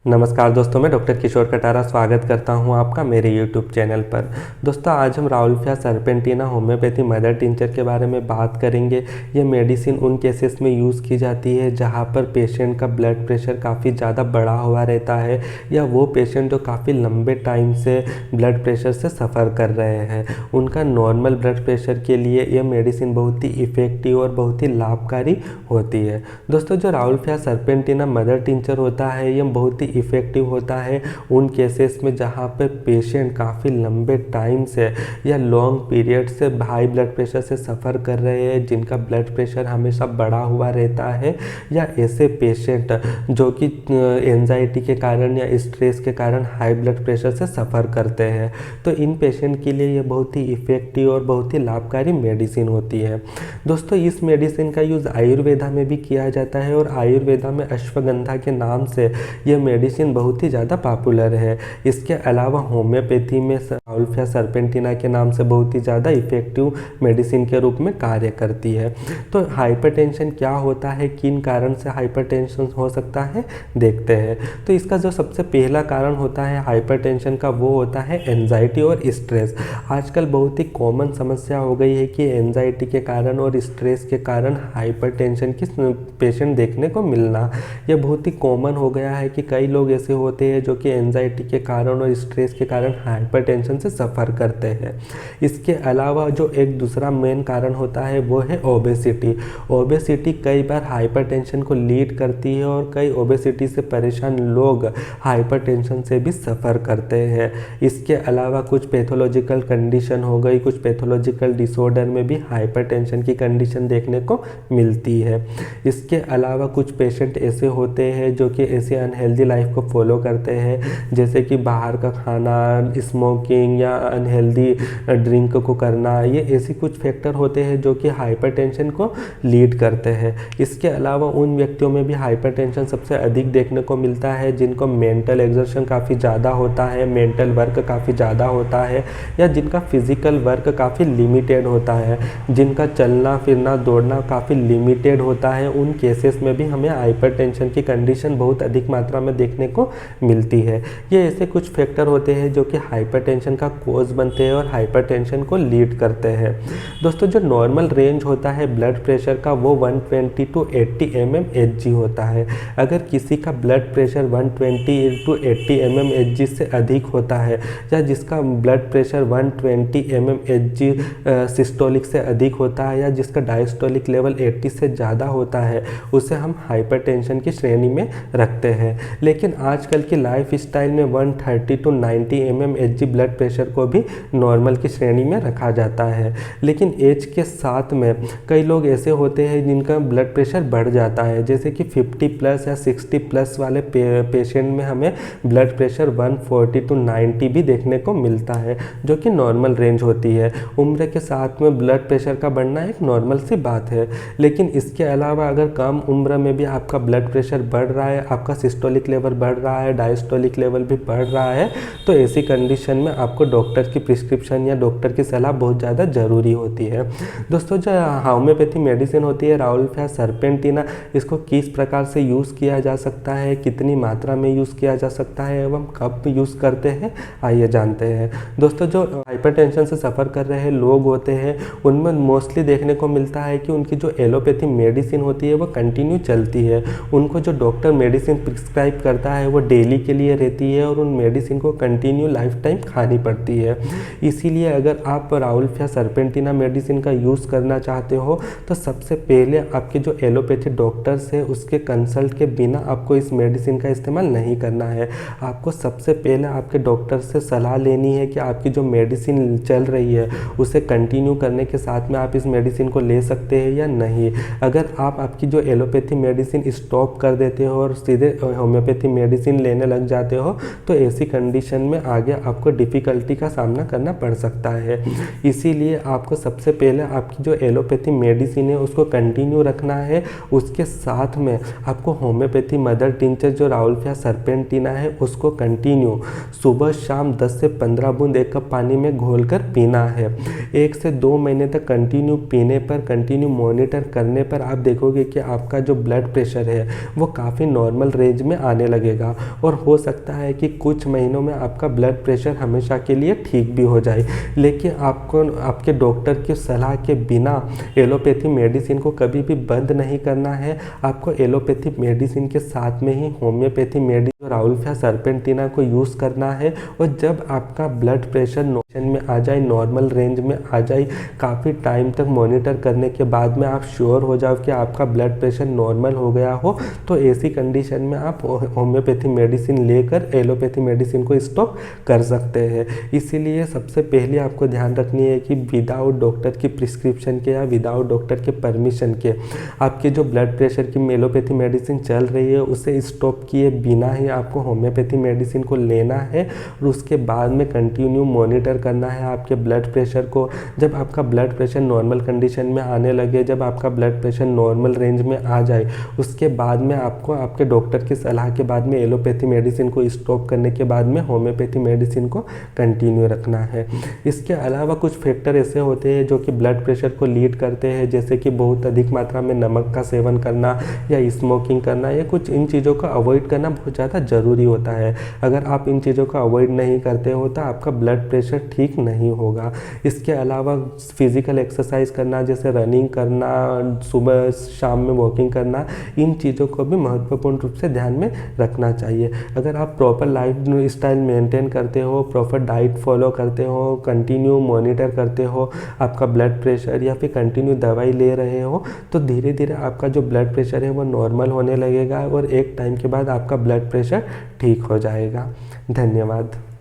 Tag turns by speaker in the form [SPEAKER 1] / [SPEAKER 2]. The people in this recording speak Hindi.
[SPEAKER 1] नमस्कार दोस्तों, मैं डॉक्टर किशोर कटारा स्वागत करता हूं आपका मेरे यूट्यूब चैनल पर। दोस्तों, आज हम राउल्फिया सर्पेंटिना होम्योपैथी मदर टिंचर के बारे में बात करेंगे। ये मेडिसिन उन केसेस में यूज़ की जाती है जहां पर पेशेंट का ब्लड प्रेशर काफ़ी ज़्यादा बढ़ा हुआ रहता है या वो पेशेंट जो काफ़ी लंबे टाइम से ब्लड प्रेशर से सफ़र कर रहे हैं, उनका नॉर्मल ब्लड प्रेशर के लिए ये मेडिसिन बहुत ही इफ़ेक्टिव और बहुत ही लाभकारी होती है। दोस्तों, जो राउल्फिया सर्पेंटिना मदर टिंचर होता है, ये बहुत ही इफ़ेक्टिव होता है उन केसेस में जहाँ पर पेशेंट काफ़ी लंबे टाइम से या लॉन्ग पीरियड से हाई ब्लड प्रेशर से सफ़र कर रहे हैं, जिनका ब्लड प्रेशर हमेशा बढ़ा हुआ रहता है, या ऐसे पेशेंट जो कि एंजाइटी के कारण या स्ट्रेस के कारण हाई ब्लड प्रेशर से सफ़र करते हैं। तो इन पेशेंट के लिए ये बहुत ही इफ़ेक्टिव और बहुत ही लाभकारी मेडिसिन होती है। दोस्तों, इस मेडिसिन का यूज़ आयुर्वेदा में भी किया जाता है और आयुर्वेदा में अश्वगंधा के नाम से यह मेडिसिन बहुत ही ज़्यादा पॉपुलर है। इसके अलावा होम्योपैथी में राउल्फिया सर्पेंटिना के नाम से बहुत ही ज़्यादा इफ़ेक्टिव मेडिसिन के रूप में कार्य करती है। तो हाइपरटेंशन क्या होता है, किन कारण से हाइपरटेंशन हो सकता है, देखते हैं। तो इसका जो सबसे पहला कारण होता है हाइपरटेंशन का, वो होता है एंजाइटी और स्ट्रेस। आजकल बहुत ही कॉमन समस्या हो गई है कि एंजाइटी के कारण और स्ट्रेस के कारण हाइपरटेंशन की पेशेंट देखने को मिलना। यह बहुत ही कॉमन हो गया है कि कई लोग ऐसे होते हैं जो कि एंजाइटी के कारण और स्ट्रेस के कारण हाइपरटेंशन से सफ़र करते हैं। इसके अलावा जो एक दूसरा मेन कारण होता है वो है ओबेसिटी। ओबेसिटी कई बार हाइपरटेंशन को लीड करती है और कई ओबेसिटी से परेशान लोग हाइपरटेंशन से भी सफ़र करते हैं। इसके अलावा कुछ पैथोलॉजिकल कंडीशन हो गई, कुछ पैथोलॉजिकल डिसऑर्डर में भी हाइपरटेंशन की कंडीशन देखने को मिलती है। इसके अलावा कुछ पेशेंट ऐसे होते हैं जो कि ऐसे अनहेल्दी लाइफ को फॉलो करते हैं, जैसे कि बाहर का खाना, स्मोकिंग या अनहेल्दी ड्रिंक को करना। ये ऐसे कुछ फैक्टर होते हैं जो कि हाइपरटेंशन को लीड करते हैं। इसके अलावा उन व्यक्तियों में भी हाइपरटेंशन सबसे अधिक देखने को मिलता है जिनको मेंटल एक्सर्शन काफ़ी ज़्यादा होता है, मेंटल वर्क काफ़ी ज़्यादा होता है, या जिनका फिजिकल वर्क काफ़ी लिमिटेड होता है, जिनका चलना फिरना दौड़ना काफ़ी लिमिटेड होता है। उन केसेस में भी हमें हाइपरटेंशन की कंडीशन बहुत अधिक मात्रा में देखने को मिलती है। ये ऐसे कुछ फैक्टर होते हैं जो कि हाइपरटेंशन का कोज बनते हैं और हाइपरटेंशन को लीड करते हैं। दोस्तों, जो नॉर्मल रेंज होता है ब्लड प्रेशर का, वो 120 टू 80 mmHg होता है। अगर किसी का ब्लड प्रेशर 120 टू 80 mmHg से अधिक होता है, या जिसका ब्लड प्रेशर 120 mmHg सिस्टोलिक से अधिक होता है, या जिसका डायस्टोलिक लेवल 80 से ज़्यादा होता है, उसे हम हाइपरटेंशन की श्रेणी में रखते हैं। लेकिन आजकल की लाइफ स्टाइल में 130 टू 90 mmHg ब्लड प्रेशर को भी नॉर्मल की श्रेणी में रखा जाता है। लेकिन एज के साथ में कई लोग ऐसे होते हैं जिनका ब्लड प्रेशर बढ़ जाता है, जैसे कि 50 प्लस या 60 प्लस वाले पेशेंट में हमें ब्लड प्रेशर 140 टू 90 भी देखने को मिलता है, जो कि नॉर्मल रेंज होती है। उम्र के साथ में ब्लड प्रेशर का बढ़ना एक नॉर्मल सी बात है। लेकिन इसके अलावा अगर कम उम्र में भी आपका ब्लड प्रेशर बढ़ रहा है, आपका सिस्टोलिक लेवल बढ़ रहा है, डायस्टोलिक लेवल भी बढ़ रहा है, तो ऐसी कंडीशन में आपको डॉक्टर की प्रिस्क्रिप्शन या डॉक्टर की सलाह बहुत ज़्यादा ज़रूरी होती है। दोस्तों, जो होम्योपैथी मेडिसिन होती है राउल्फिया सर्पेंटिना, इसको किस प्रकार से यूज़ किया जा सकता है, कितनी मात्रा में यूज़ किया जा सकता है एवं कब यूज़ करते हैं, आइए जानते हैं। दोस्तों, जो हाइपरटेंशन से सफ़र कर रहे लोग होते हैं, उनमें मोस्टली देखने को मिलता है कि उनकी जो एलोपैथी मेडिसिन होती है वो कंटिन्यू चलती है। उनको जो डॉक्टर मेडिसिन प्रिस्क्राइब करता है वो डेली के लिए रहती है और उन मेडिसिन को कंटिन्यू लाइफ टाइम खानी पड़ती है। इसीलिए अगर आप राउल्फिया सर्पेंटिना मेडिसिन का यूज़ करना चाहते हो, तो सबसे पहले आपके जो एलोपैथी डॉक्टर्स है उसके कंसल्ट के बिना आपको इस मेडिसिन का इस्तेमाल नहीं करना है। आपको सबसे पहले आपके डॉक्टर से सलाह लेनी है कि आपकी जो मेडिसिन चल रही है उसे कंटिन्यू करने के साथ में आप इस मेडिसिन को ले सकते हैं या नहीं। अगर आप आपकी जो एलोपैथी मेडिसिन स्टॉप कर देते हो और सीधे होम्योपैथी मेडिसिन लेने लग जाते हो, तो ऐसी कंडीशन में आगे आपको डिफ़िकल्टी का सामना करना पड़ सकता है। इसीलिए आपको सबसे पहले आपकी जो एलोपैथी मेडिसिन है उसको कंटिन्यू रखना है। उसके साथ में आपको होम्योपैथी मदर टिंचर जो राउल्फिया सर्पेंटिना है उसको कंटिन्यू सुबह शाम 10 से 15 बूंद 1 कप पानी में घोलकर पीना है। 1 से 2 महीने तक कंटिन्यू पीने पर, कंटिन्यू मॉनिटर करने पर आप देखोगे कि आपका जो ब्लड प्रेशर है वो काफ़ी नॉर्मल रेंज में आने लगेगा और हो सकता है कि कुछ महीनों में आपका ब्लड प्रेशर हमेशा के लिए ठीक भी हो जाए। लेकिन आपको आपके डॉक्टर की सलाह के बिना एलोपैथी मेडिसिन को कभी भी बंद नहीं करना है। आपको एलोपैथी मेडिसिन के साथ में ही होम्योपैथी मेडिसिन राउल्फिया सर्पेंटिना को यूज़ करना है। और जब आपका ब्लड प्रेशर नॉर्मल में आ जाए, नॉर्मल रेंज में आ जाए, काफ़ी टाइम तक मॉनिटर करने के बाद में आप श्योर हो जाओ कि आपका ब्लड प्रेशर नॉर्मल हो गया हो, तो ऐसी कंडीशन में आप होम्योपैथी मेडिसिन लेकर एलोपैथी मेडिसिन को स्टॉप कर सकते हैं। इसीलिए सबसे पहले आपको ध्यान रखनी है कि विदाउट डॉक्टर की प्रिस्क्रिप्शन के या विदाउट डॉक्टर के परमिशन के आपके जो ब्लड प्रेशर की एलोपैथी मेडिसिन चल रही है उसे स्टॉप किए बिना ही आपको होम्योपैथी मेडिसिन को लेना है। और उसके बाद में कंटिन्यू मॉनिटर करना है आपके ब्लड प्रेशर को। जब आपका ब्लड प्रेशर नॉर्मल कंडीशन में आने लगे, जब आपका ब्लड प्रेशर नॉर्मल रेंज में आ जाए, उसके बाद में आपको आपके डॉक्टर की सलाह के बाद में एलोपैथी मेडिसिन को स्टॉप करने के बाद में होम्योपैथी मेडिसिन को कंटिन्यू रखना है। इसके अलावा कुछ फैक्टर ऐसे होते हैं जो कि ब्लड प्रेशर को लीड करते हैं, जैसे कि बहुत अधिक मात्रा में नमक का सेवन करना या स्मोकिंग करना, या कुछ इन चीज़ों को अवॉइड करना बहुत ज़्यादा ज़रूरी होता है। अगर आप इन चीज़ों को अवॉइड नहीं करते हो तो आपका ब्लड प्रेशर ठीक नहीं होगा। इसके अलावा फिजिकल एक्सरसाइज करना, जैसे रनिंग करना, सुबह शाम में वॉकिंग करना, इन चीज़ों को भी महत्वपूर्ण रूप से ध्यान में रखना चाहिए। अगर आप प्रॉपर लाइफ स्टाइल मेंटेन करते हो, प्रॉपर डाइट फॉलो करते हो, कंटिन्यू मॉनिटर करते हो आपका ब्लड प्रेशर, या फिर कंटिन्यू दवाई ले रहे हो, तो धीरे धीरे आपका जो ब्लड प्रेशर है वो नॉर्मल होने लगेगा और एक टाइम के बाद आपका ब्लड प्रेशर ठीक हो जाएगा। धन्यवाद।